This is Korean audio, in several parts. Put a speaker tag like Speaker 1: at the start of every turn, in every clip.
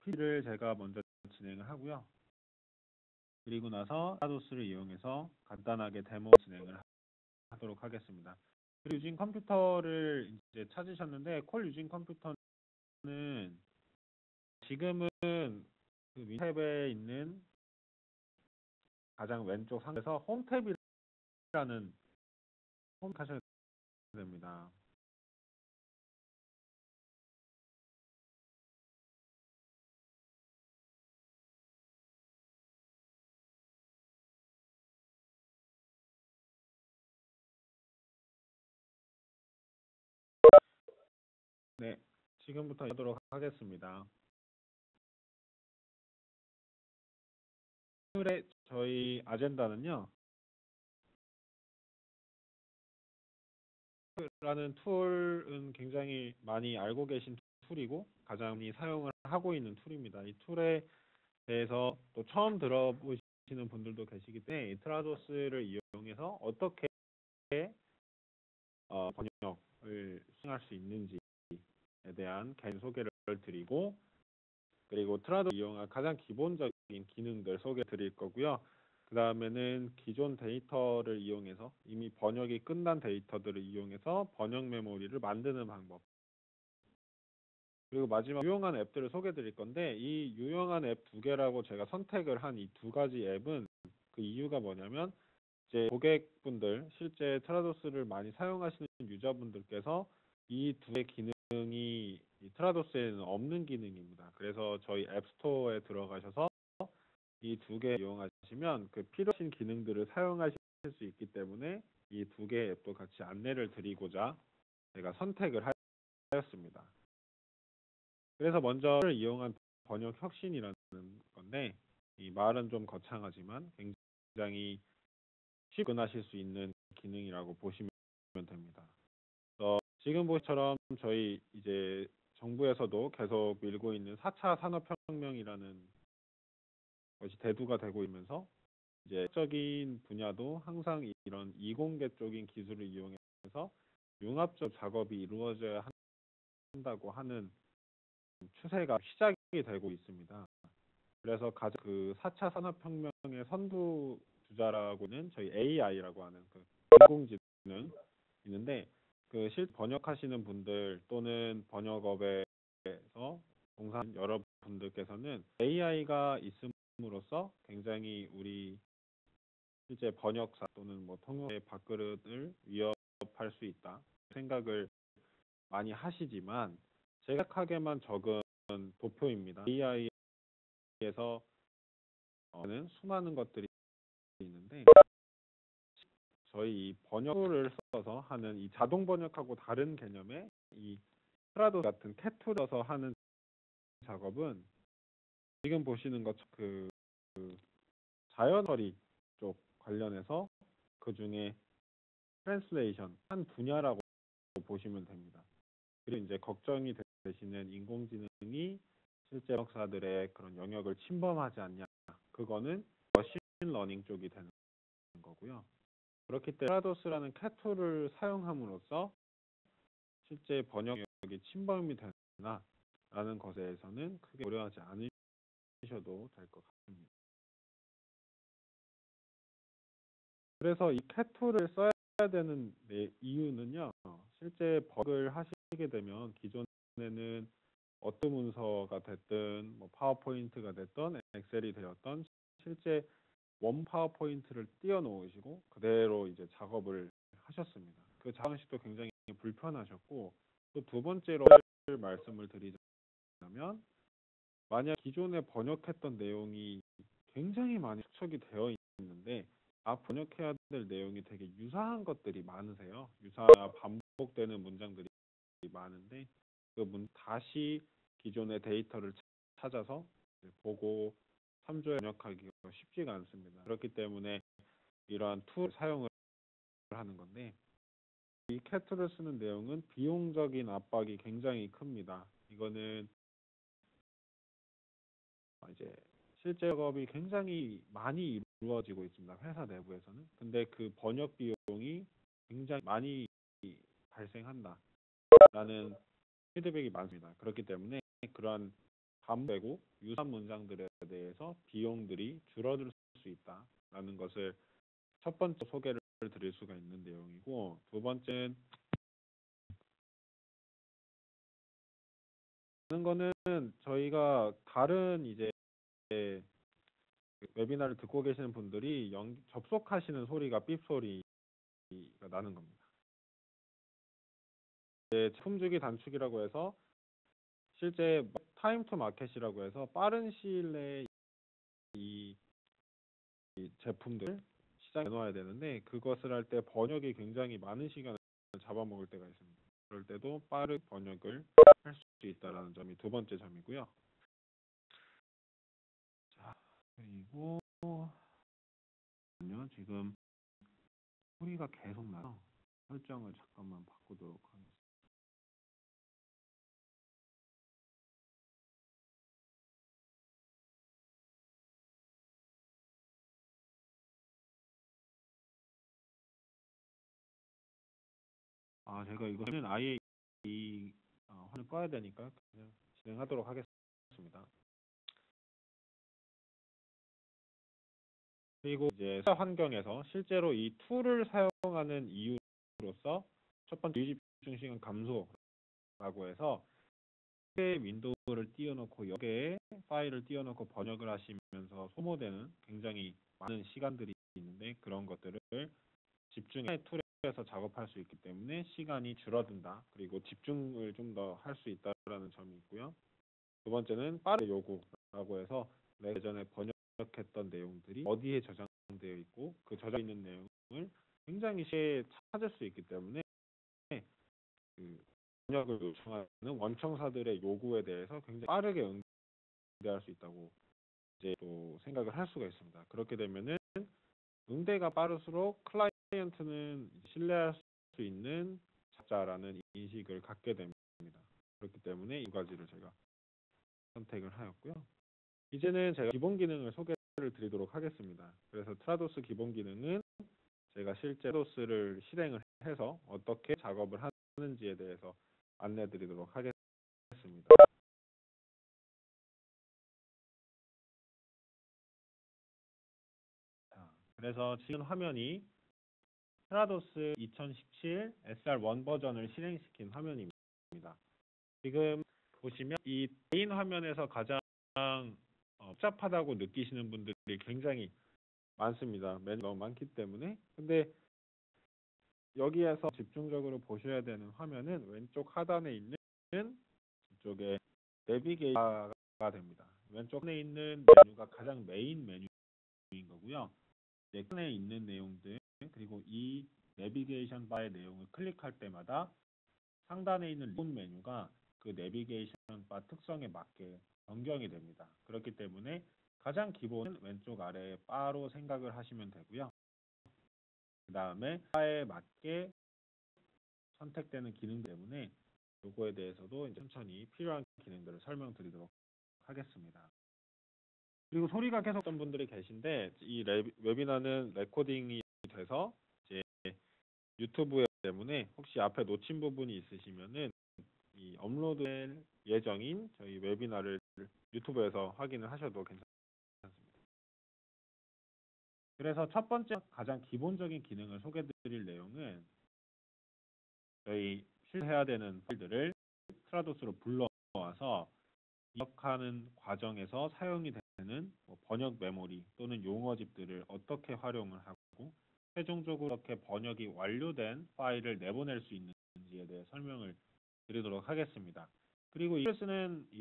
Speaker 1: PPT를 제가 먼저 진행을 하고요. 그리고 나서 트라도스를 이용해서 간단하게 데모 진행을 하도록 하겠습니다. 그리고 유진 컴퓨터를 이제 찾으셨는데, 콜 유진 컴퓨터는 지금은 그 윈탭에 있는 가장 왼쪽 상에서 홈탭이라는 홈 하셔야 됩니다. 네, 지금부터 하도록 하겠습니다. 오늘의 저희 아젠다는요, 라는 툴은 굉장히 많이 알고 계신 툴이고 가장 많이 사용을 하고 있는 툴입니다. 이 툴에 대해서 또 처음 들어보시는 분들도 계시기 때문에 이 트라도스를 이용해서 어떻게 번역을 수행할 수 있는지에 대한 개인 소개를 드리고, 그리고 트라도스를 이용한 가장 기본적인 기능들 소개 드릴 거고요. 그 다음에는 기존 데이터를 이용해서 이미 번역이 끝난 데이터들을 이용해서 번역 메모리를 만드는 방법, 그리고 마지막 유용한 앱들을 소개해 드릴 건데, 이 유용한 앱 두 개라고 제가 선택을 한 이 두 가지 앱은 그 이유가 뭐냐면, 이제 고객분들, 실제 트라도스를 많이 사용하시는 유저분들께서 이 두 개의 기능이 이 트라도스에는 없는 기능입니다. 그래서 저희 앱스토어에 들어가셔서 이 두 개 이용하시면 그 필요하신 기능들을 사용하실 수 있기 때문에 이 두 개의 앱도 같이 안내를 드리고자 제가 선택을 하였습니다. 그래서 먼저 이용한 번역 혁신이라는 건데, 이 말은 좀 거창하지만 굉장히 쉽게 접근하실 수 있는 기능이라고 보시면 됩니다. 지금 보시처럼 저희 이제 정부에서도 계속 밀고 있는 4차 산업혁명이라는 것이 대두가 되고 있면서, 이제 적인 분야도 항상 이런 이공계 쪽인 기술을 이용해서 융합적 작업이 이루어져야 한다고 하는 추세가 시작이 되고 있습니다. 그래서 가장 그 4차 산업혁명의 선두주자라고는 저희 AI라고 하는 그 인공지능 있는데, 그 실 번역하시는 분들 또는 번역업에서 종사하는 여러분들께서는 AI가 있음으로써 굉장히 우리 실제 번역사 또는 뭐 통역의 밥그릇을 위협할 수 있다 생각을 많이 하시지만, 제가 생각하게만 적은 도표입니다. AI에서 는 수많은 것들이 있는데, 저희 이 번역을 써서 하는 이 자동 번역하고 다른 개념의 이 트라도 같은 캣툴을 써서 하는 작업은 지금 보시는 것 그 자연 처리 쪽 관련해서 그 중에 트랜슬레이션 한 분야라고 보시면 됩니다. 그리고 이제 걱정이 되시는 인공지능이 실제 역사들의 그런 영역을 침범하지 않냐, 그거는 머신 러닝 쪽이 되는 거고요. 그렇기 때문에 트라도스라는 캣툴을 사용함으로써 실제 번역 영역이 침범이 되나 라는 것에 대해서는 크게 고려하지 않으셔도 될 것 같습니다. 그래서 이 캣툴을 써야 되는 이유는요, 실제 번역을 하시게 되면 기존에는 워드 문서가 됐든 뭐 파워포인트가 됐던 엑셀이 되었던 실제 원 파워포인트를 띄워놓으시고 그대로 이제 작업을 하셨습니다. 그 작업식도 굉장히 불편하셨고, 또 두 번째로 말씀을 드리자면, 만약 기존에 번역했던 내용이 굉장히 많이 축적이 되어 있는데 번역해야 될 내용이 되게 유사한 것들이 많으세요. 유사하거나 반복되는 문장들이 많은데 다시 기존의 데이터를 찾아서 보고 참조해 번역하기가 쉽지가 않습니다. 그렇기 때문에 이러한 툴을 사용을 하는 건데, 이 캣툴을 쓰는 내용은 비용적인 압박이 굉장히 큽니다. 이거는 이제 실제 작업이 굉장히 많이 이루어지고 있습니다. 회사 내부에서는. 근데 그 번역 비용이 굉장히 많이 발생한다라는 피드백이 많습니다. 그렇기 때문에 그러한 반복되고 유사한 문장들에 대해서 비용들이 줄어들 수 있다라는 것을 첫 번째 소개를 드릴 수가 있는 내용이고, 두 번째는 하는 거는 저희가 다른 이제 웨비나를 듣고 계시는 분들이 접속하시는 소리가 삐 소리가 나는 겁니다. 제품 주기 단축이라고 해서 실제 타임 투 마켓이라고 해서 빠른 시일 내에 이 제품들 시장에 내놓아야 되는데, 그것을 할 때 번역이 굉장히 많은 시간을 잡아먹을 때가 있습니다. 그럴 때도 빠른 번역을 할 수 있다는 점이 두 번째 점이고요. 자, 그리고 지금 소리가 계속 나서 설정을 잠깐만 바꾸도록 하겠습니다. 제가 이거는 아예 이 화면을 꺼야 되니까 그냥 진행하도록 하겠습니다. 그리고 이제 회사 환경에서 실제로 이 툴을 사용하는 이유로서 첫 번째 유지 집중 시간 감소라고 해서 윈도우를 띄워놓고 여기에 파일을 띄워놓고 번역을 하시면서 소모되는 굉장히 많은 시간들이 있는데, 그런 것들을 집중의 툴에서 작업할 수 있기 때문에 시간이 줄어든다. 그리고 집중을 좀 더 할 수 있다라는 점이 있고요. 두 번째는 빠른 요구라고 해서 내가 예전에 번역했던 내용들이 어디에 저장되어 있고 그 저장 있는 내용을 굉장히 쉽게 찾을 수 있기 때문에 그 번역을 요청하는 원청사들의 요구에 대해서 굉장히 빠르게 응대할 수 있다고 이제 또 생각을 할 수가 있습니다. 그렇게 되면은 응대가 빠를수록 클라이언트는 신뢰할 수 있는 작자라는 인식을 갖게 됩니다. 그렇기 때문에 이 가지를 제가 선택을 하였고요. 이제는 제가 기본 기능을 소개를 드리도록 하겠습니다. 그래서 트라도스 기본 기능은 제가 실제 트라도스를 실행을 해서 어떻게 작업을 하는지에 대해서 안내 드리도록 하겠습니다. 그래서 지금 화면이 트라도스 2017 SR1 버전을 실행시킨 화면입니다. 지금 보시면 이 메인 화면에서 가장 복잡하다고 느끼시는 분들이 굉장히 많습니다. 메뉴가 너무 많기 때문에. 근데 여기에서 집중적으로 보셔야 되는 화면은 왼쪽 하단에 있는 이쪽에 내비게이션가 됩니다. 왼쪽에 있는 메뉴가 가장 메인 메뉴인 거고요. 내칸에 있는 내용들, 그리고 이 내비게이션 바의 내용을 클릭할 때마다 상단에 있는 리본 메뉴가 그 내비게이션 바 특성에 맞게 변경이 됩니다. 그렇기 때문에 가장 기본은 왼쪽 아래 바로 생각을 하시면 되고요. 그 다음에 바에 맞게 선택되는 기능 때문에 요거에 대해서도 이제 천천히 필요한 기능들을 설명드리도록 하겠습니다. 그리고 소리가 계속 어떤 분들이 계신데, 이 웨비나는 레코딩이 돼서 이제 유튜브에 때문에 혹시 앞에 놓친 부분이 있으시면은 이 업로드될 예정인 저희 웨비나를 유튜브에서 확인을 하셔도 괜찮습니다. 그래서 첫 번째 가장 기본적인 기능을 소개드릴 내용은 저희 실행해야 되는 파일들을 트라도스로 불러와서 입력하는 과정에서 사용이 되는 번역 메모리 또는 용어집들을 어떻게 활용을 하고 최종적으로 어떻게 번역이 완료된 파일을 내보낼 수 있는지에 대해 설명을 드리도록 하겠습니다. 그리고 이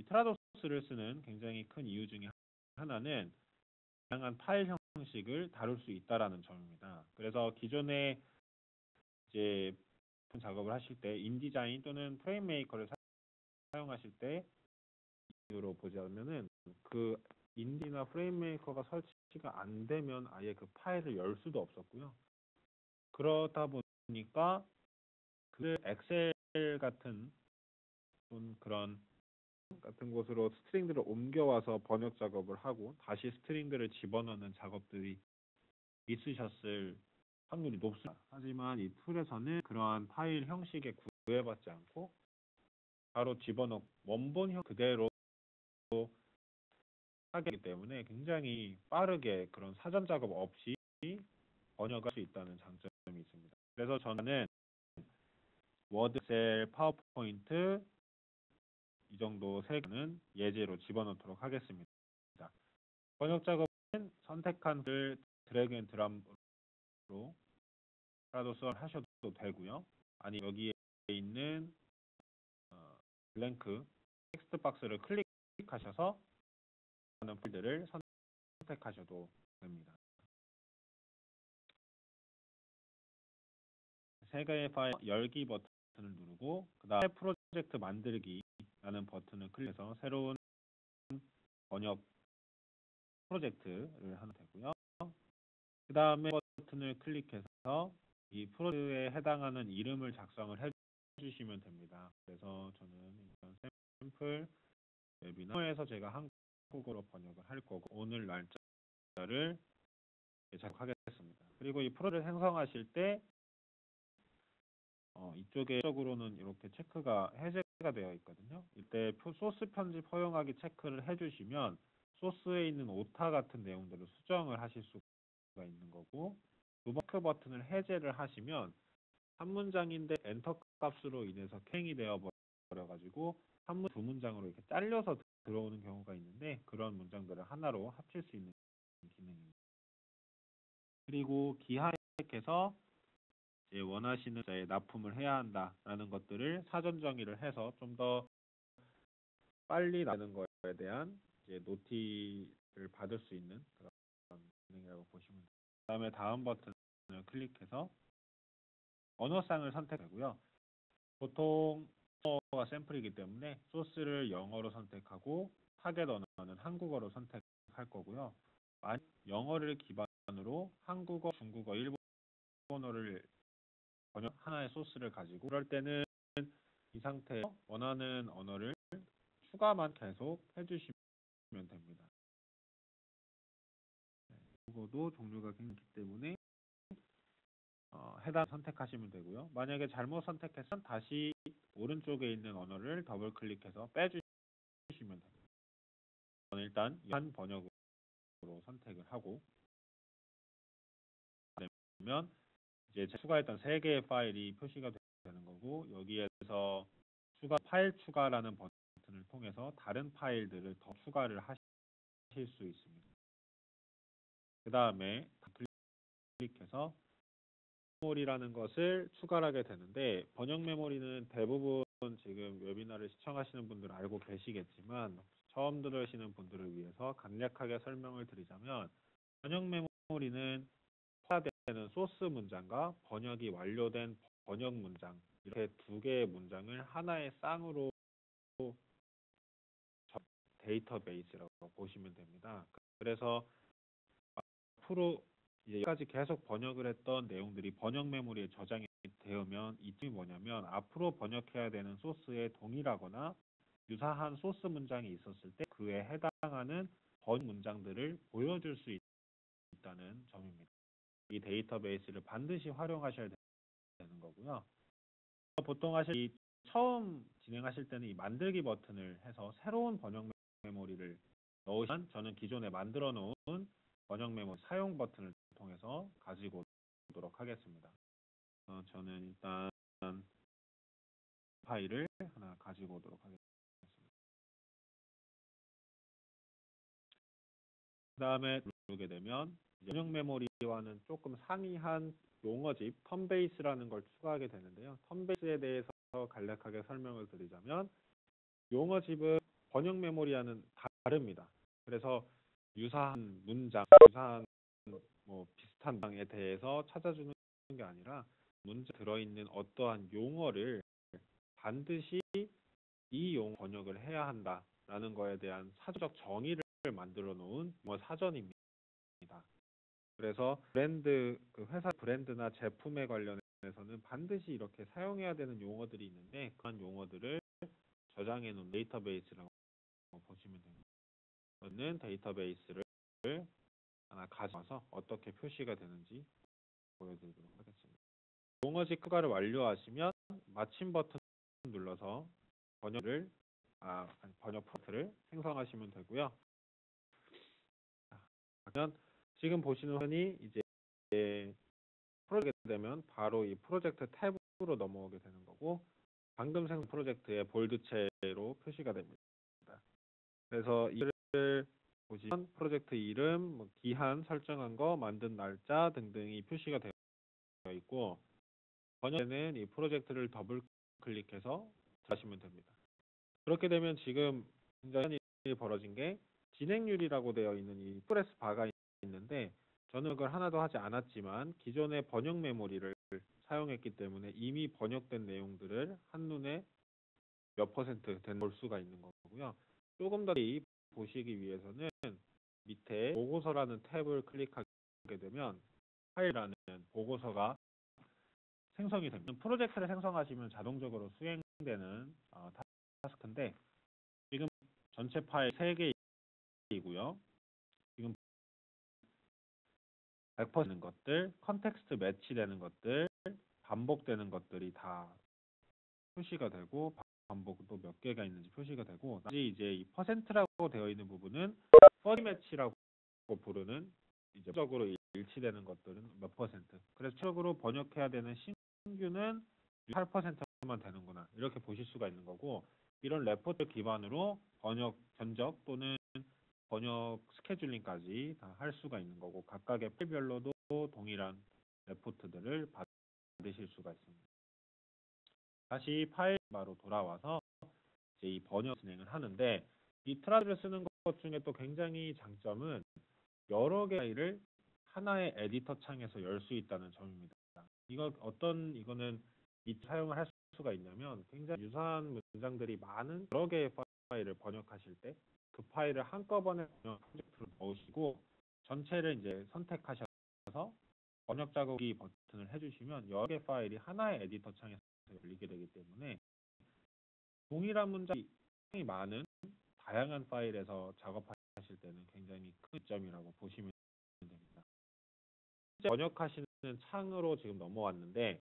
Speaker 1: 트라도스를 쓰는 굉장히 큰 이유 중에 하나는 다양한 파일 형식을 다룰 수 있다라는 점입니다. 그래서 기존에 이제 작업을 하실 때 인디자인 또는 프레임 메이커를 사용하실 때 이유로 보자면은 그 인디나 프레임 메이커가 설치가 안 되면 아예 그 파일을 열 수도 없었고요. 그러다 보니까 그 엑셀 같은 그런 같은 곳으로 스트링들을 옮겨와서 번역 작업을 하고 다시 스트링들을 집어넣는 작업들이 있으셨을 확률이 높습니다. 하지만 이 툴에서는 그러한 파일 형식에 구애받지 않고 바로 집어넣고 원본 형 그대로 하기 때문에 굉장히 빠르게 그런 사전 작업 없이 번역할 수 있다는 장점이 있습니다. 그래서 저는 워드, 엑셀, 파워포인트 이 정도 세 개는 예제로 집어넣도록 하겠습니다. 번역 작업은 선택한 글 드래그 앤 드랍으로 라도 하셔도 되고요. 아니 여기에 있는 블랭크 텍스트 박스를 클릭하셔서 하는 필드를 선택하셔도 됩니다. 세 개의 파일 열기 버튼을 누르고 그 다음에 프로젝트 만들기라는 버튼을 클릭해서 새로운 번역 프로젝트를 하면 되고요. 그 다음에 버튼을 클릭해서 이 프로젝트에 해당하는 이름을 작성을 해주시면 됩니다. 그래서 저는 일단 샘플 웨비나에서 제가 한국어로 번역을 할 거고 오늘 날짜를 작성하겠습니다. 그리고 이 프로젝트를 생성하실 때 이쪽으로는 이렇게 체크가 해제가 되어 있거든요. 이때 소스 편집 허용하기 체크를 해주시면 소스에 있는 오타 같은 내용들을 수정을 하실 수가 있는 거고 두 번째 버튼을 해제를 하시면 한 문장인데 엔터 값으로 인해서 캔이 되어 버려가지고 한 문, 두 문장으로 이렇게 잘려서 들어오는 경우가 있는데 그런 문장들을 하나로 합칠 수 있는 기능입니다. 그리고 기하에서 이제 원하시는 자에 납품을 해야 한다라는 것들을 사전 정의를 해서 좀 더 빨리 나는 거에 대한 이제 노티를 받을 수 있는 그런 기능이라고 보시면 됩니다. 그다음에 다음 버튼을 클릭해서 언어상을 선택하고요. 보통 영어가 샘플이기 때문에 소스를 영어로 선택하고 타겟 언어는 한국어로 선택할 거고요. 영어를 기반으로 한국어, 중국어, 일본어를 번역 하나의 소스를 가지고 그럴 때는 이 상태에서 원하는 언어를 추가만 계속 해주시면 됩니다. 국어도 종류가 굉장히 많기 때문에 해당 선택하시면 되고요. 만약에 잘못 선택했으면 다시 오른쪽에 있는 언어를 더블 클릭해서 빼주시면 됩니다. 저는 일단 한 번역으로 선택을 하고 그러면 이제 추가했던 3개의 파일이 표시가 되는 거고 여기에서 파일 추가라는 버튼을 통해서 다른 파일들을 더 추가를 하실 수 있습니다. 그 다음에 클릭해서 메모리라는 것을 추가하게 되는데 번역 메모리는 대부분 지금 웨비나를 시청하시는 분들 알고 계시겠지만 처음 들으시는 분들을 위해서 간략하게 설명을 드리자면 번역 메모리는 포함되는 소스 문장과 번역이 완료된 번역 문장 이렇게 두 개의 문장을 하나의 쌍으로 데이터베이스라고 보시면 됩니다. 그래서 앞으로 이제 여기까지 계속 번역을 했던 내용들이 번역 메모리에 저장이 되면 이점이 뭐냐면 앞으로 번역해야 되는 소스에 동일하거나 유사한 소스 문장이 있었을 때 그에 해당하는 번역 문장들을 보여줄 수 있다는 점입니다. 이 데이터베이스를 반드시 활용하셔야 되는 거고요. 보통 처음 진행하실 때는 이 만들기 버튼을 해서 새로운 번역 메모리를 넣으시면 저는 기존에 만들어 놓은 번역 메모리 사용 버튼을 통해서 가지고 오도록 하겠습니다. 저는 일단 파일을 하나 가지고 오도록 하겠습니다. 그 다음에 누르게 되면 번역 메모리와는 조금 상이한 용어집 턴베이스라는 걸 추가하게 되는데요. 턴베이스에 대해서 간략하게 설명을 드리자면 용어집은 번역 메모리와는 다릅니다. 그래서 유사한 문장, 유사한 비슷한 문장에 대해서 찾아주는 게 아니라 문제 들어있는 어떠한 용어를 반드시 이 용어 번역을 해야 한다라는 거에 대한 사전적 정의를 만들어 놓은 사전입니다. 그래서 회사 브랜드나 제품에 관련해서는 반드시 이렇게 사용해야 되는 용어들이 있는데 그런 용어들을 저장해 놓은 데이터베이스라고 보시면 됩니다. 저는 데이터베이스를 하나 가져와서 어떻게 표시가 되는지 보여드리도록 하겠습니다. 용어집 추가를 완료하시면 마침 버튼 눌러서 번역 프로젝트를 생성하시면 되고요. 지금 보시는 화면이 이제 프로젝트 되면 바로 이 프로젝트 탭으로 넘어오게 되는 거고, 방금 생성 프로젝트의 볼드체로 표시가 됩니다. 그래서 이를 보시면 프로젝트 이름, 뭐 기한 설정한 거, 만든 날짜 등등이 표시가 되어 있고, 번역에는 이 프로젝트를 더블 클릭해서 하시면 됩니다. 그렇게 되면 지금 굉장히 일이 벌어진 게 진행률이라고 되어 있는 이 프레스 바가 있는데, 저는 그걸 하나도 하지 않았지만 기존의 번역 메모리를 사용했기 때문에 이미 번역된 내용들을 한눈에 몇 퍼센트 볼 수가 있는 거고요. 조금 더 보시기 위해서는 밑에 보고서라는 탭을 클릭하게 되면 파일이라는 보고서가 생성이 됩니다. 프로젝트를 생성하시면 자동적으로 수행되는 타스크인데, 지금 전체 파일 3개이고요. 지금 100% 되는 것들, 컨텍스트 매치되는 것들, 반복되는 것들이 다 표시가 되고, 반복도 몇 개가 있는지 표시가 되고, 나머지 이제 이 퍼센트라고 되어 있는 부분은 퍼디 매치라고 부르는 이제 적으로 일치되는 것들은 몇 퍼센트. 그래서 최적으로 번역해야 되는 신규는 8%만 되는구나, 이렇게 보실 수가 있는 거고, 이런 레포트 기반으로 번역 견적 또는 번역 스케줄링까지 다 할 수가 있는 거고, 각각의 파일별로도 동일한 레포트들을 받으실 수가 있습니다. 다시 파일 바로 돌아와서 이제 이 번역 진행을 하는데, 이 트라드를 쓰는 것 중에 또 굉장히 장점은 여러 개 파일을 하나의 에디터 창에서 열 수 있다는 점입니다. 이거는 사용을 할 수가 있냐면, 굉장히 유사한 문장들이 많은 여러 개의 파일을 번역하실 때 그 파일을 한꺼번에 프로젝트로 넣으시고 전체를 이제 선택하셔서 번역 자국이 버튼을 해주시면 여러 개의 파일이 하나의 에디터 창에서 열리게 되기 때문에 동일한 문장이 많은 다양한 파일에서 작업하실 때는 굉장히 큰 점이라고 보시면 됩니다. 번역하시는 창으로 지금 넘어왔는데,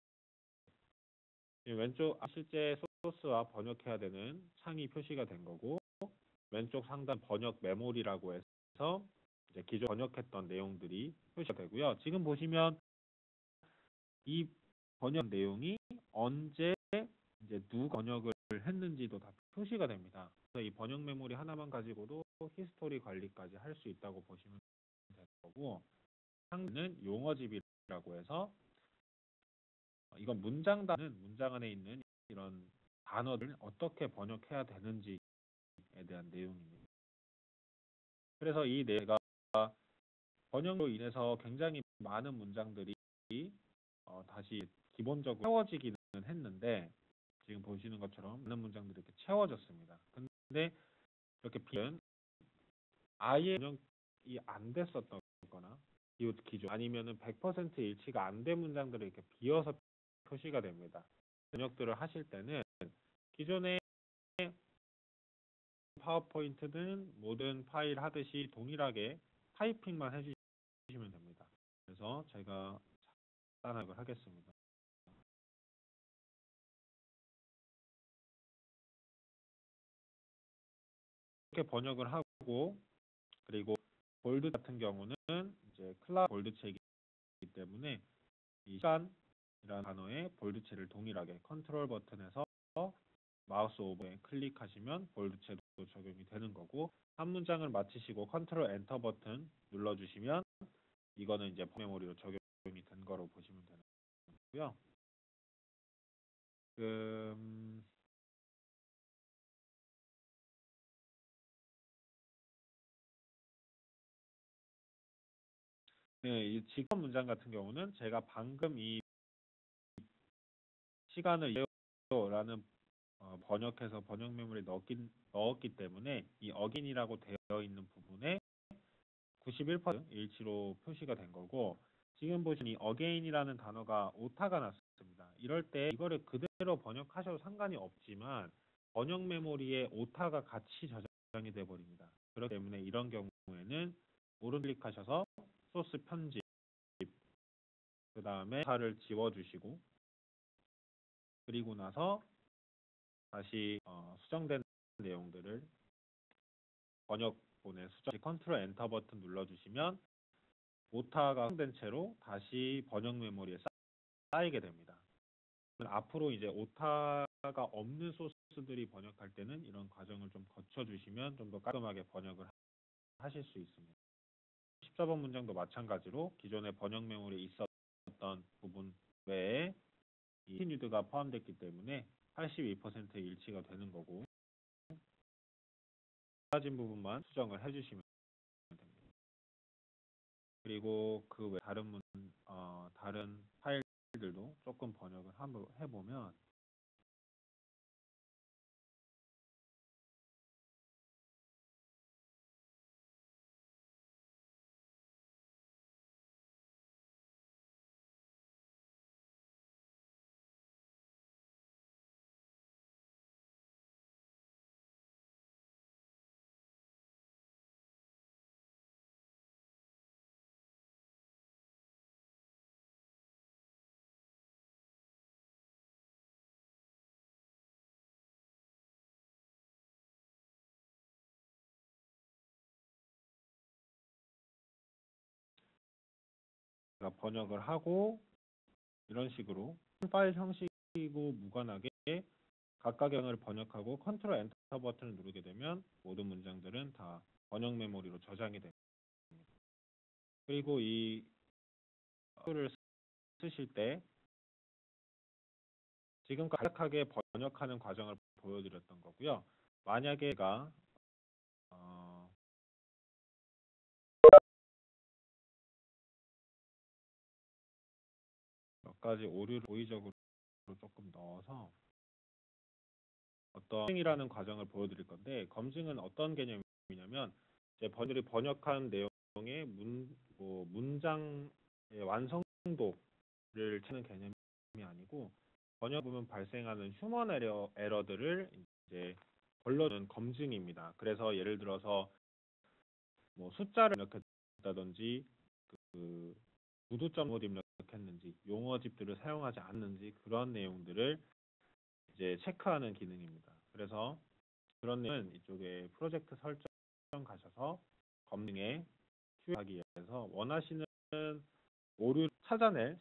Speaker 1: 왼쪽 실제 소스와 번역해야 되는 창이 표시가 된 거고, 왼쪽 상단 번역 메모리라고 해서 이제 기존 번역했던 내용들이 표시가 되고요. 지금 보시면 이 번역 내용이 언제 이제 누가 번역을 했는지도 다 표시가 됩니다. 그래서 이 번역 메모리 하나만 가지고도 히스토리 관리까지 할 수 있다고 보시면 될 거고, 상단은 용어집이라고 해서 이건 문장 안에 있는 이런 단어를 어떻게 번역해야 되는지에 대한 내용입니다. 그래서 이 내가 번역으로 인해서 굉장히 많은 문장들이 다시 기본적으로 채워지기는 했는데, 지금 보시는 것처럼 많은 문장들이 이렇게 채워졌습니다. 근데 이렇게 비는 아예 번역이 안 됐었던 거나 기존 아니면은 100% 일치가 안 된 문장들을 이렇게 비어서 표시가 됩니다. 번역들을 하실 때는 기존의 파워포인트는 모든 파일 하듯이 동일하게 타이핑만 해주시면 됩니다. 그래서 제가 간단하게 하겠습니다. 이렇게 번역을 하고, 그리고 볼드 같은 경우는 이제 클라우드 볼드체이기 때문에 이 시간이라는 단어의 볼드체를 동일하게 컨트롤 버튼에서 마우스 오버에 클릭하시면 볼드체도 적용이 되는 거고, 한 문장을 마치시고 컨트롤 엔터 버튼 눌러주시면 이거는 이제 메모리로 적용이 된 거로 보시면 되는 거고요. 네, 이 직업 문장 같은 경우는 제가 방금 이 시간을 라는 번역해서 번역 메모리에 넣었기 때문에 이 어긴이라고 되어 있는 부분에 91% 일치로 표시가 된 거고, 지금 보시는 이 again이라는 단어가 오타가 났습니다. 이럴 때 이거를 그대로 번역하셔도 상관이 없지만 번역 메모리에 오타가 같이 저장이 되어 버립니다. 그렇기 때문에 이런 경우에는 오른 클릭하셔서 소스 편집, 그 다음에 오타를 지워주시고, 그리고 나서 다시 수정된 내용들을 번역본에 수정, 컨트롤 엔터 버튼 눌러주시면 오타가 된 채로 다시 번역 메모리에 쌓이게 됩니다. 앞으로 이제 오타가 없는 소스들이 번역할 때는 이런 과정을 좀 거쳐주시면 좀 더 깔끔하게 번역을 하실 수 있습니다. 14번 문장도 마찬가지로 기존의 번역 메모리에 있었던 부분 외에 이 컨티뉴드가 포함됐기 때문에 82%의 일치가 되는 거고 사라진 부분만 수정을 해주시면 됩니다. 그리고 그 외 다른 파일들도 조금 번역을 한번 해보면 번역을 하고 이런 식으로 파일 형식이고 무관하게 각각의 형을 번역하고 컨트롤 엔터 버튼을 누르게 되면 모든 문장들은 다 번역 메모리로 저장이 됩니다. 그리고 이 를 쓰실 때 지금까지 간략하게 번역하는 과정을 보여드렸던 거고요. 만약에 제가 몇 가지 오류를 고의적으로 조금 넣어서 어떤 검증이라는 과정을 보여드릴 건데 검증은 어떤 개념이냐면 이제 번역한 내용의 문장의 완성도를 찾는 개념이 아니고 번역 부분 발생하는 휴먼 에러들을 이제 걸러주는 검증입니다. 그래서 예를 들어서 뭐 숫자를 입력했다든지 그 구두점 못 입력했는지 용어집들을 사용하지 않는지 그런 내용들을 이제 체크하는 기능입니다. 그래서 그런 내용은 이쪽에 프로젝트 설정 가셔서 검증에 QA하기 위해서 원하시는 오류를 찾아낼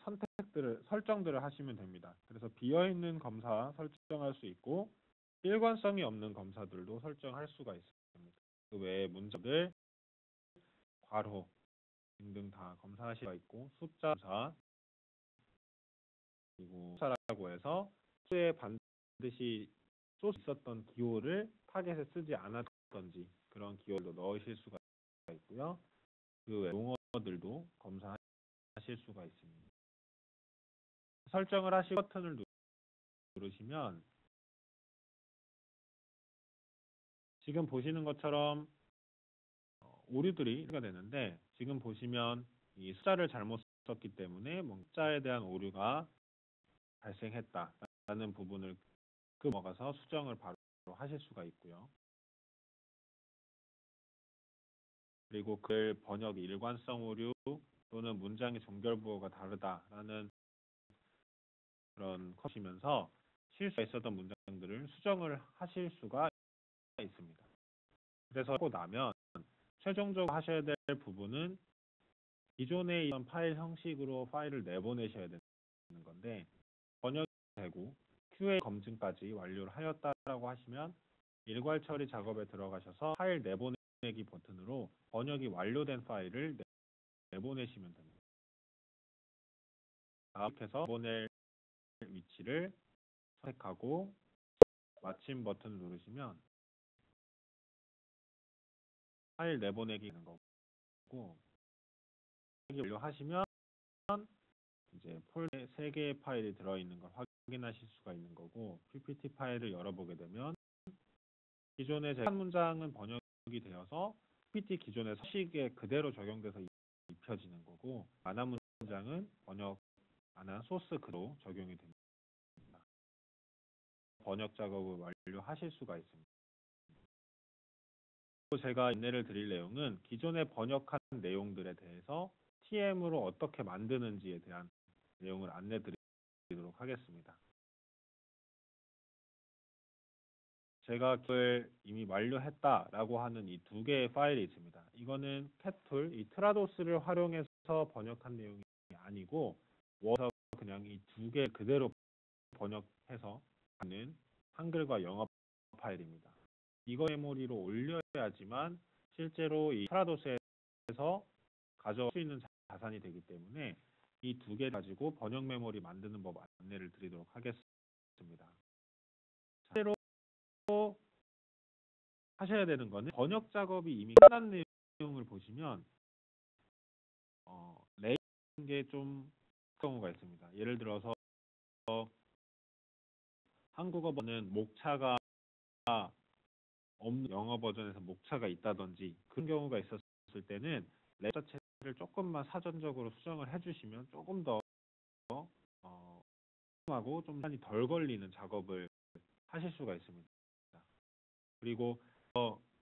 Speaker 1: 설정들을 하시면 됩니다. 그래서 비어있는 검사 설정할 수 있고 일관성이 없는 검사들도 설정할 수가 있습니다. 그 외에 문제들, 괄호 등등 다 검사하실 수가 있고 숫자 검사 그리고 숫자라고 해서 수에 반드시 소스 있었던 기호를 타겟에 쓰지 않았던지 그런 기호도 넣으실 수가 있고요. 그 외 용어들도 검사하실 수가 있습니다. 설정을 하시고 버튼을 누르시면 지금 보시는 것처럼 오류들이 되는데 지금 보시면 이 숫자를 잘못 썼기 때문에 숫자에 대한 오류가 발생했다라는 부분을 넘어가서 수정을 바로 하실 수가 있고요. 그리고 글 번역 일관성 오류 또는 문장의 종결부호가 다르다라는 그런 컷이면서 실수가 있었던 문장들을 수정을 하실 수가 있습니다. 그래서 하고 나면 최종적으로 하셔야 될 부분은 기존에 있던 파일 형식으로 파일을 내보내셔야 되는 건데 번역이 되고 QA 검증까지 완료를 하였다라고 하시면 일괄 처리 작업에 들어가셔서 파일 내보내기 버튼으로 번역이 완료된 파일을 내보내시면 됩니다. 이렇게 해서 내보낼 위치를 선택하고 마침 버튼을 누르시면 파일 내보내기 되는 거고 완료하시면 이제 폴더에 3개의 파일이 들어있는 걸 확인하실 수가 있는 거고 PPT 파일을 열어보게 되면 기존의 한 문장은 번역이 되어서 PPT 기존의 서식에 그대로 적용돼서 입혀지는 거고 만화 문장은 번역 안 한 소스 그대로 적용이 됩니다. 번역 작업을 완료하실 수가 있습니다. 제가 안내를 드릴 내용은 기존에 번역한 내용들에 대해서 TM으로 어떻게 만드는지에 대한 내용을 안내 드리도록 하겠습니다. 제가 그걸 이미 완료했다라고 하는 이 2개의 파일이 있습니다. 이거는 캣툴, 이 트라도스를 활용해서 번역한 내용이 아니고 워드에서 그냥 이 두 개 그대로 번역해서 하는 한글과 영어 파일입니다. 이거 메모리로 올려야지만 실제로 이 파라도스에서 가져올 수 있는 자산이 되기 때문에 이 두 개 가지고 번역 메모리 만드는 법 안내를 드리도록 하겠습니다. 실제로 하셔야 되는 거는 번역 작업이 이미 끝난 내용을 보시면 레이는 게 좀 경우가 있습니다. 예를 들어서 한국어 버전은 목차가 없는 영어 버전에서 목차가 있다든지 그런 경우가 있었을 때는 랩 자체를 조금만 사전적으로 수정을 해주시면 조금 더 하고 좀 시간이 덜 걸리는 작업을 하실 수가 있습니다. 그리고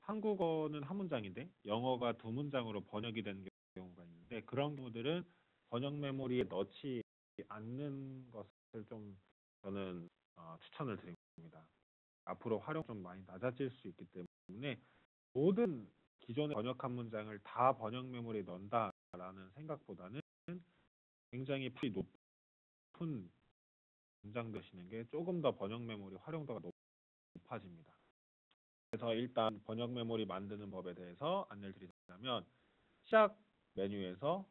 Speaker 1: 한국어는 한 문장인데 영어가 두 문장으로 번역이 되는 경우가 있는데 그런 경우들은 번역 메모리에 넣지 않는 것을 좀 저는 추천을 드립니다. 앞으로 활용 좀 많이 낮아질 수 있기 때문에 모든 기존에 번역한 문장을 다 번역 메모리에 넣는다라는 생각보다는 굉장히 풀이 높은 문장 되시는 게 조금 더 번역 메모리 활용도가 높아집니다. 그래서 일단 번역 메모리 만드는 법에 대해서 안내를 드리자면 시작 메뉴에서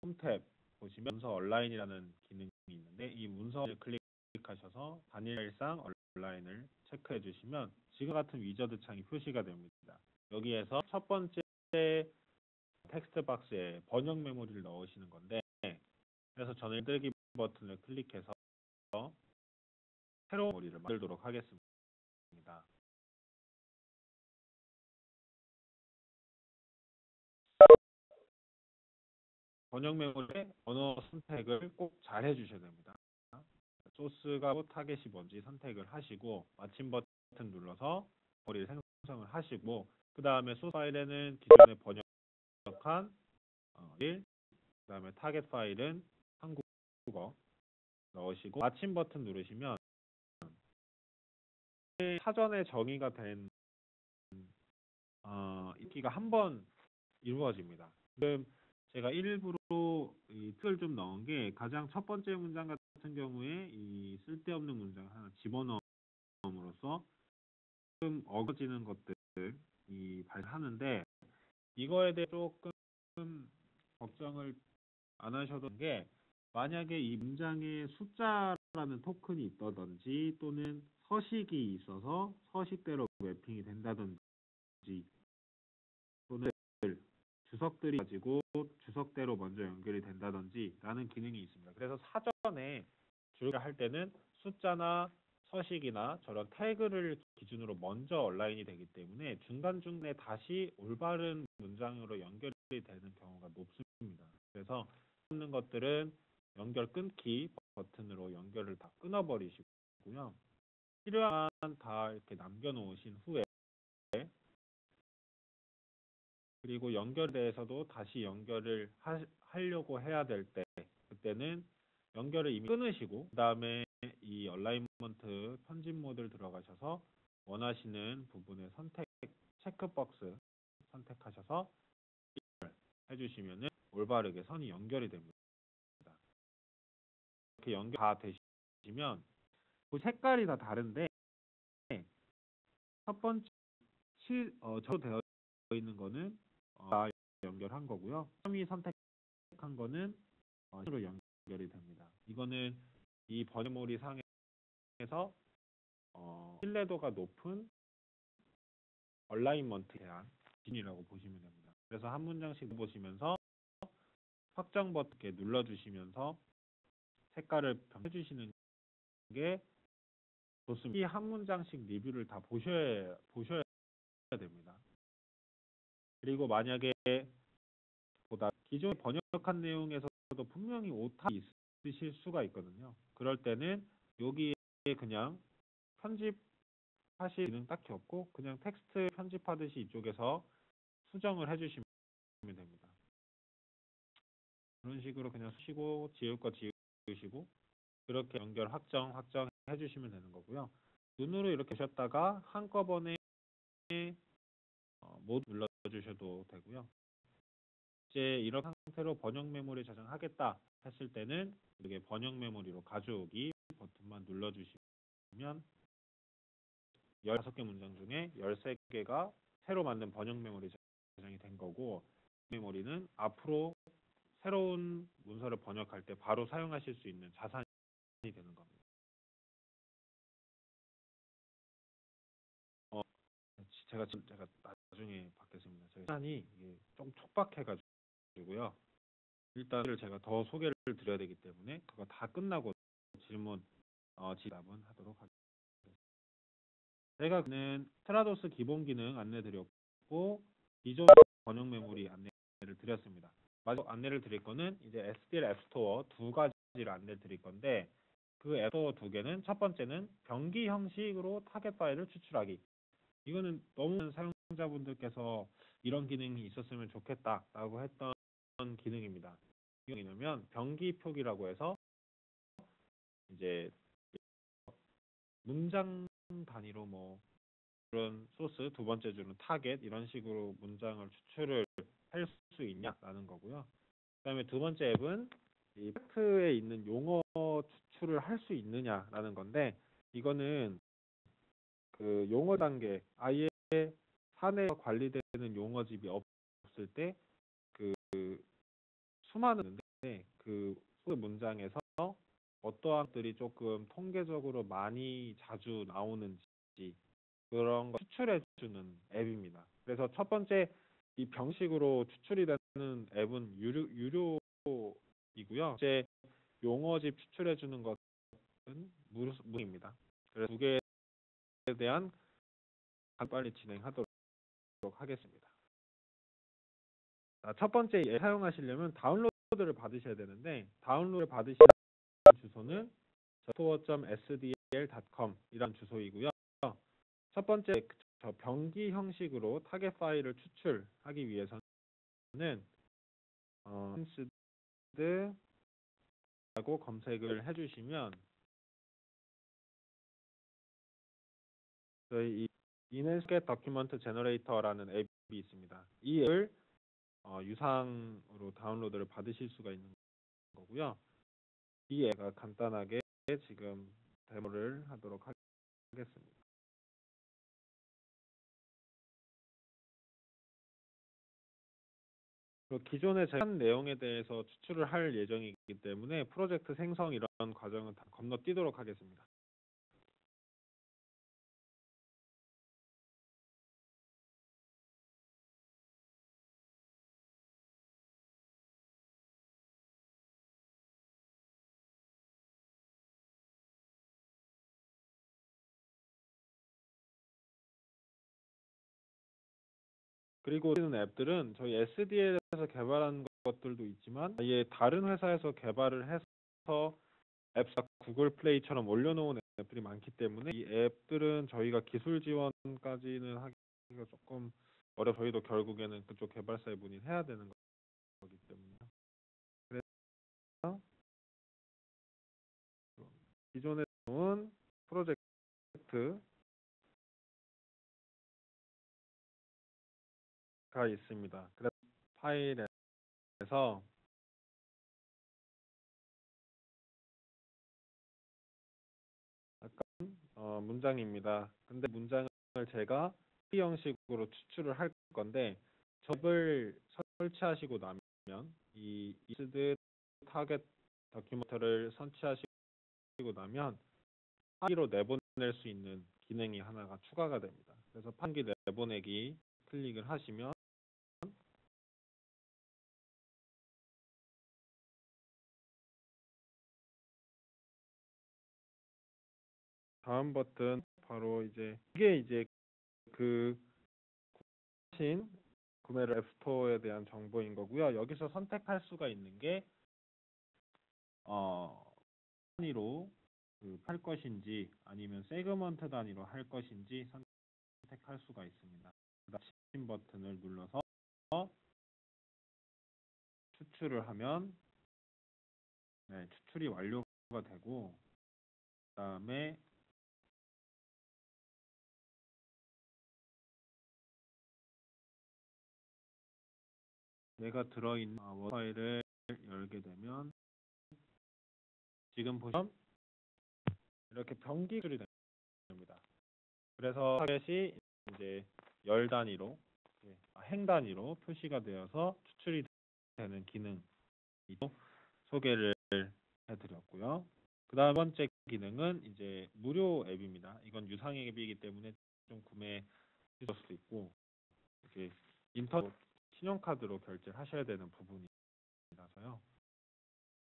Speaker 1: 홈 탭 보시면 문서 온라인이라는 기능이 있는데 이 문서를 클릭하셔서 단일일상 온라인을 체크해 주시면 지금과 같은 위저드 창이 표시가 됩니다. 여기에서 첫 번째 텍스트 박스에 번역 메모리를 넣으시는 건데 그래서 저는 만들기 버튼을 클릭해서 새로운 메모리를 만들도록 하겠습니다. 번역 메모리의 언어 선택을 꼭 잘 해주셔야 됩니다. 소스가 타겟이 뭔지 선택을 하시고 마침 버튼 눌러서 메모리를 생성을 하시고 그 다음에 소스 파일에는 기존에 번역한 1, 그 다음에 타겟 파일은 한국어 넣으시고 마침 버튼 누르시면 사전에 정의가 된 읽기가 한 번 이루어집니다. 지금 제가 일부러 이 틀을 좀 넣은 게 가장 첫 번째 문장 같은 경우에 이 쓸데없는 문장 하나 집어넣음으로써 좀 어겨지는 것들이 발생하는데 이거에 대해 조금 걱정을 안 하셔도 되는 게 만약에 이 문장에 숫자라는 토큰이 있다든지 또는 서식이 있어서 서식대로 매핑이 된다든지 또는 주석들이 가지고 주석대로 먼저 연결이 된다든지 라는 기능이 있습니다. 그래서 사전에 주를 할 때는 숫자나 서식이나 저런 태그를 기준으로 먼저 온라인이 되기 때문에 중간중간에 다시 올바른 문장으로 연결이 되는 경우가 높습니다. 그래서 없는 것들은 연결 끊기 버튼으로 연결을 다 끊어버리시고요. 필요한 다 이렇게 남겨놓으신 후에 그리고 연결에 대해서도 다시 연결을 하려고 해야 될 때 그때는 연결을 이미 끊으시고 그 다음에 이 얼라이먼트 편집 모드를 들어가셔서 원하시는 부분의 선택 체크박스 선택하셔서 해주시면 올바르게 선이 연결이 됩니다. 이렇게 연결 다 되시면 그 색깔이 다 다른데 첫 번째 저로 되어 있는 거는 다 연결한 거고요. 3위 선택한 거는 으로 연결이 됩니다. 이거는 이 번역모리 상에서 신뢰도가 높은 얼라이먼트에 대한 기준이라고 보시면 됩니다. 그래서 한 문장씩 보시면서 확정 버튼 이렇게 눌러주시면서 색깔을 변해주시는 게 좋습니다. 이 한 문장씩 리뷰를 다 보셔야 됩니다. 그리고 만약에 보다 기존에 번역한 내용에서도 분명히 오타가 있으실 수가 있거든요. 그럴 때는 여기에 그냥 편집하실 기능 딱히 없고 그냥 텍스트 편집하듯이 이쪽에서 수정을 해주시면 됩니다. 그런 식으로 그냥 쓰시고 지울 거 지우시고 그렇게 연결 확정 해주시면 되는 거고요. 눈으로 이렇게 보셨다가 한꺼번에 모두 눌러주셔도 되고요. 이제 이런 상태로 번역 메모리 저장하겠다 했을 때는 이렇게 번역 메모리로 가져오기 버튼만 눌러주시면 15개 문장 중에 13개가 새로 만든 번역 메모리 저장이 된 거고, 메모리는 앞으로 새로운 문서를 번역할 때 바로 사용하실 수 있는 자산이 되는 겁니다. 제가 나중에 받겠습니다. 제가 시간이 이게 좀 촉박해가지고요. 일단 제가 더 소개를 드려야 되기 때문에 그거 다 끝나고 질문 질답은 하도록 하겠습니다. 제가 는 트라도스 기본 기능 안내드렸고 기존 번역 메모리 안내를 드렸습니다. 마지막 안내를 드릴 거는 이제 SDL 앱스토어 두 가지를 안내를 드릴 건데, 그 앱스토어 두 개는 첫 번째는 병기 형식으로 타겟 파일을 추출하기. 이거는 너무 많은 사용자분들께서 이런 기능이 있었으면 좋겠다라고 했던 기능입니다. 이게 뭐냐면 병기 표기라고 해서 이제 문장 단위로 뭐 그런 소스, 두 번째 줄은 타겟 이런 식으로 문장을 추출을 할 수 있냐라는 거고요. 그다음에 두 번째 앱은 이 팩트에 있는 용어 추출을 할 수 있느냐라는 건데, 이거는 그 용어 단계 아예 사내에 관리되는 용어집이 없을 때 그 수많은 그 문장에서 어떠한 것들이 조금 통계적으로 많이 자주 나오는지 그런 거 추출해주는 앱입니다. 그래서 첫 번째 이 병식으로 추출이 되는 앱은 유료이고요. 이제 용어집 추출해주는 것은 무료입니다. 그래서 두 개에 대한 빨리 진행하도록 하겠습니다. 첫 번째 앱 사용하시려면 다운로드를 받으셔야 되는데, 다운로드를 받으시는 주소는 store.sdl.com 이란 주소이고요. 첫 번째 저 병기 형식으로 타겟 파일을 추출하기 위해서는 라고 검색을 해주시면 저희 이 이네스켓 더큐먼트 제너레이터라는 앱이 있습니다. 이 앱을 유상으로 다운로드를 받으실 수가 있는 거고요. 이 앱가 간단하게 지금 데모를 하도록 하겠습니다. 기존에 제가 한 내용에 대해서 추출을 할 예정이기 때문에 프로젝트 생성 이런 과정은 다 건너뛰도록 하겠습니다. 그리고 앱들은 저희 SDL에서 개발한 것들도 있지만 아예 다른 회사에서 개발을 해서 앱사 구글 플레이처럼 올려놓은 앱들이 많기 때문에 이 앱들은 저희가 기술 지원까지는 하기가 조금 저희도 결국에는 그쪽 개발사에 문의해야 되는 거기 때문에. 그래서 기존에 나온 프로젝트가 있습니다. 그래서 파일에서 문장입니다. 근데 문장을 제가 P 형식으로 추출을 할 건데, 접을 설치하시고 나면 이 이스드 타겟 다큐멘터를 설치하시고 나면 파일로 내보낼 수 있는 기능이 하나가 추가가 됩니다. 그래서 판기 내보내기 클릭을 하시면 다음 버튼 바로 이게 그 하신 구매를 앱스토어에 대한 정보인 거고요. 여기서 선택할 수가 있는 게 단위로 할 것인지 아니면 세그먼트 단위로 할 것인지 선택할 수가 있습니다. 그다음 버튼을 눌러서 추출을 하면 추출이 완료가 되고, 그다음에 내가 들어있는 워드 파일을 열게 되면 지금 보시면 이렇게 변기 추출이 됩니다. 그래서 타겟이 이제 열 단위로, 행 단위로 표시가 되어서 추출이 되는 기능이 소개를 해드렸고요. 그 다음 번째 기능은 이제 무료 앱입니다. 이건 유상 앱이기 때문에 좀 구매해 주실 수도 있고, 이렇게 인터넷 신용카드로 결제를 하셔야 되는 부분이라서요.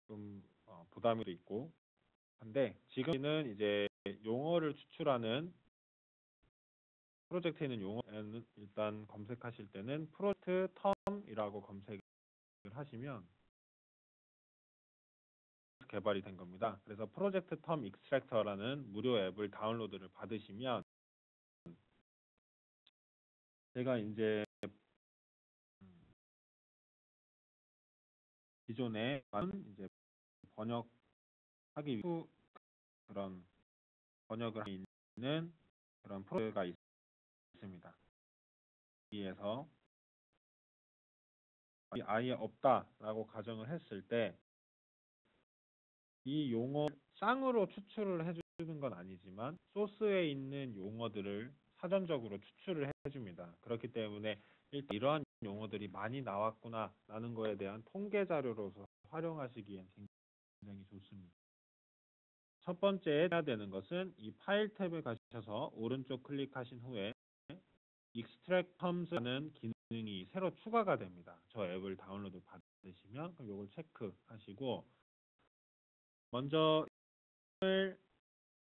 Speaker 1: 좀 부담이 있고 한데, 지금은 이제 용어를 추출하는 프로젝트에 있는 용어는 일단 검색하실 때는 프로젝트 텀이라고 검색을 하시면 개발이 된 겁니다. 그래서 프로젝트 텀 익스트랙터라는 무료 앱을 다운로드를 받으시면 제가 이제 기존에 이제 번역하기 위해 그런 번역을 하고 있는 그런 프로젝트가 있습니다. 여기에서 아예 없다라고 가정을 했을 때 이 용어 쌍으로 추출을 해주는 건 아니지만 소스에 있는 용어들을 사전적으로 추출을 해줍니다. 그렇기 때문에 일단 이러한 용어들이 많이 나왔구나라는 거에 대한 통계 자료로서 활용하시기엔 굉장히 좋습니다. 첫 번째 해야 되는 것은 이 파일 탭에 가셔서 오른쪽 클릭하신 후에 Extract Terms라는 기능이 새로 추가가 됩니다. 저 앱을 다운로드 받으시면 그럼 이걸 체크하시고 먼저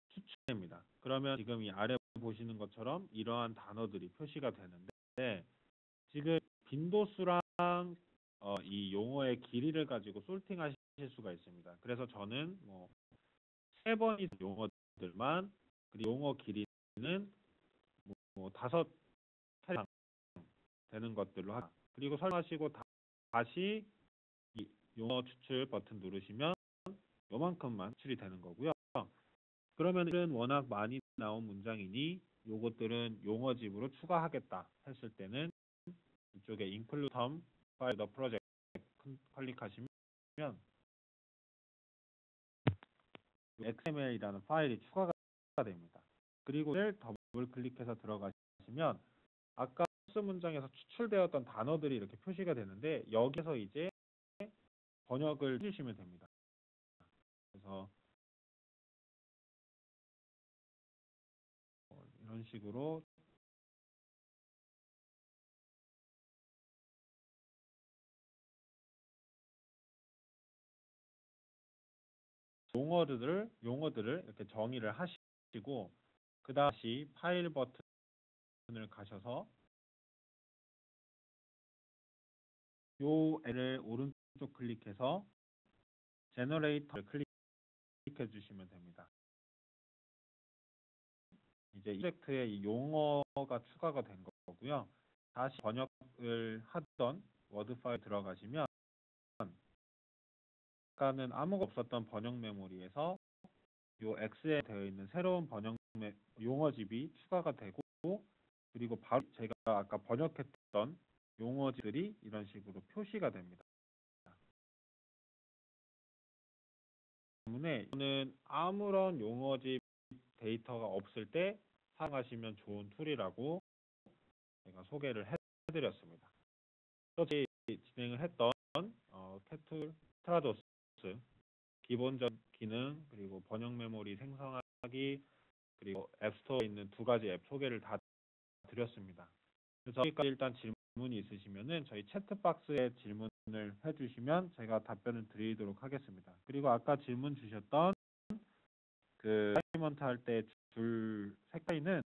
Speaker 1: 추출입니다. 그러면 지금 이 아래 보시는 것처럼 이러한 단어들이 표시가 되는데 지금 빈도수랑 이 용어의 길이를 가지고 솔팅하실 수가 있습니다. 그래서 저는 뭐 3번이 용어들만 그리고 용어 길이는 뭐 5차례 되는 것들로 하자. 그리고 설명하시고 다시 이 용어 추출 버튼 누르시면 요만큼만 추출이 되는 거고요. 그러면은 워낙 많이 나온 문장이니 요것들은 용어집으로 추가하겠다 했을 때는 이쪽에 include term file the project 클릭하시면 XML이라는 파일이 추가가 됩니다. 그리고 더블 클릭해서 들어가시면 아까 소스 문장에서 추출되었던 단어들이 이렇게 표시가 되는데 여기서 이제 번역을 해주시면 됩니다. 그래서 이런 식으로 용어들을 이렇게 정의를 하시고 그 다시 파일 버튼을 가셔서 요 애를 오른쪽 클릭해서 제너레이터를 클릭해 주시면 됩니다. 이제 이 프로젝트에 이 용어가 추가가 된 거고요. 다시 번역을 하던 워드 파일 들어가시면 아까는 아무것도 없었던 번역 메모리에서 요 X에 되어 있는 새로운 번역 용어집이 추가가 되고 그리고 바로 제가 아까 번역했던 용어집들이 이런 식으로 표시가 됩니다. 때문에 이거는 아무런 용어집 데이터가 없을 때 사용하시면 좋은 툴이라고 제가 소개를 해드렸습니다. 또 진행을 했던 캐툴 트라도스 기본적 기능 그리고 번역 메모리 생성하기 그리고 앱스토어에 있는 2가지 앱 소개를 다 드렸습니다. 그래서 여기까지 일단 질문이 있으시면은 저희 채트박스에 질문을 해주시면 제가 답변을 드리도록 하겠습니다. 그리고 아까 질문 주셨던 그 사이먼트 할 때 줄 색깔이는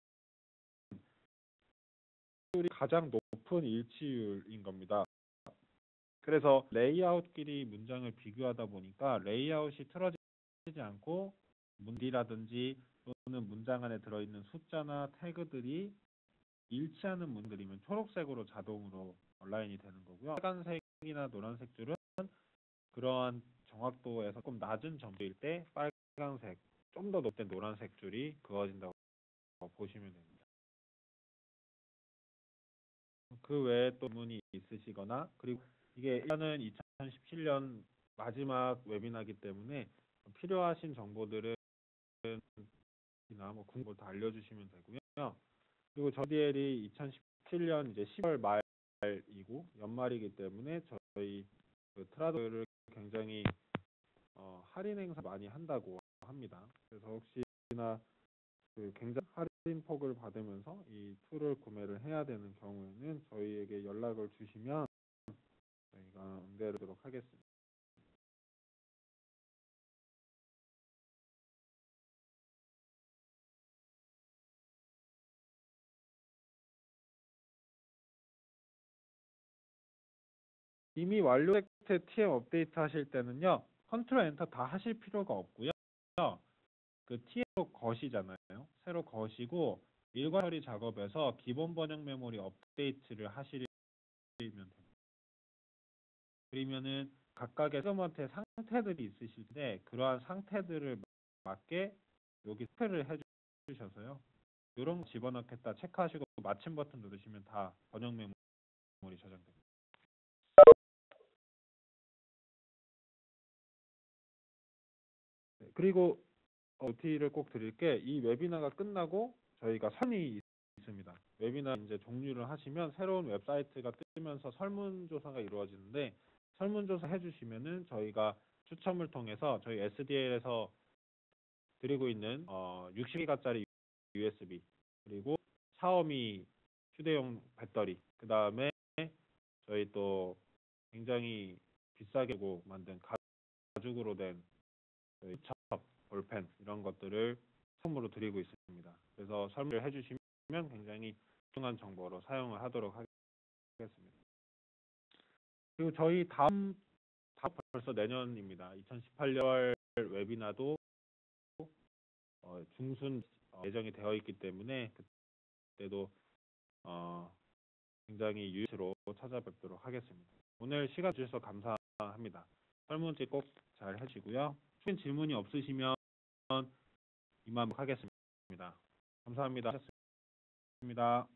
Speaker 1: 가장 높은 일치율인 겁니다. 그래서 레이아웃끼리 문장을 비교하다 보니까 레이아웃이 틀어지지 않고 문디라든지 또는 문장 안에 들어있는 숫자나 태그들이 일치하는 문들이면 초록색으로 자동으로 온라인이 되는 거고요. 빨간색이나 노란색 줄은 그러한 정확도에서 조금 낮은 점수일 때 빨간색, 좀 더 높은 노란색 줄이 그어진다고 보시면 됩니다. 그 외에 또 문이 있으시거나 그리고 이게 일단은 2017년 마지막 웨비나이기 때문에 필요하신 정보들은 이나 뭐 궁금한 거 다 알려주시면 되고요. 그리고 저희 DL이 2017년 이제 10월 말이고 연말이기 때문에 저희 그 트라더를 굉장히 할인 행사 많이 한다고 합니다. 그래서 혹시나 그 굉장히 할인 폭을 받으면서 이 툴을 구매를 해야 되는 경우에는 저희에게 연락을 주시면 저희가 응대하도록 하겠습니다. 이미 완료된 TM 업데이트 하실 때는요, 컨트롤 엔터 다 하실 필요가 없고요. 그 TM으로 거시잖아요. 새로 거시고 일괄 처리 작업에서 기본 번역 메모리 업데이트를 하시면 됩니다. 그러면은 각각의 시스템한테 상태들이 있으실 때 그러한 상태들을 맞게 여기 스펠을 해주셔서요. 이런 거 집어넣겠다 체크하시고 마침 버튼 누르시면 다 번역 메모리 저장됩니다. 네, 그리고 OT를 꼭 드릴 게 이 웨비나가 끝나고 저희가 설문이 있습니다. 웨비나 이제 종료를 하시면 새로운 웹사이트가 뜨면서 설문조사가 이루어지는데 설문조사 해주시면은 저희가 추첨을 통해서 저희 SDL에서 드리고 있는 60기가짜리 USB 그리고 샤오미 휴대용 배터리 그 다음에 저희 또 굉장히 비싸게 만든 가죽으로 된 저희 첩, 볼펜 이런 것들을 선물로 드리고 있습니다. 그래서 설명을 해주시면 굉장히 중요한 정보로 사용을 하도록 하겠습니다. 그리고 저희 다음 벌써 내년입니다. 2018년 웨비나도 중순 예정이 되어 있기 때문에 그때도 굉장히 유익으로 찾아뵙도록 하겠습니다. 오늘 시간 주셔서 감사합니다. 설문지 꼭 잘 해주시고요. 추가 질문이 없으시면 이만 하겠습니다. 감사합니다. 하셨습니다.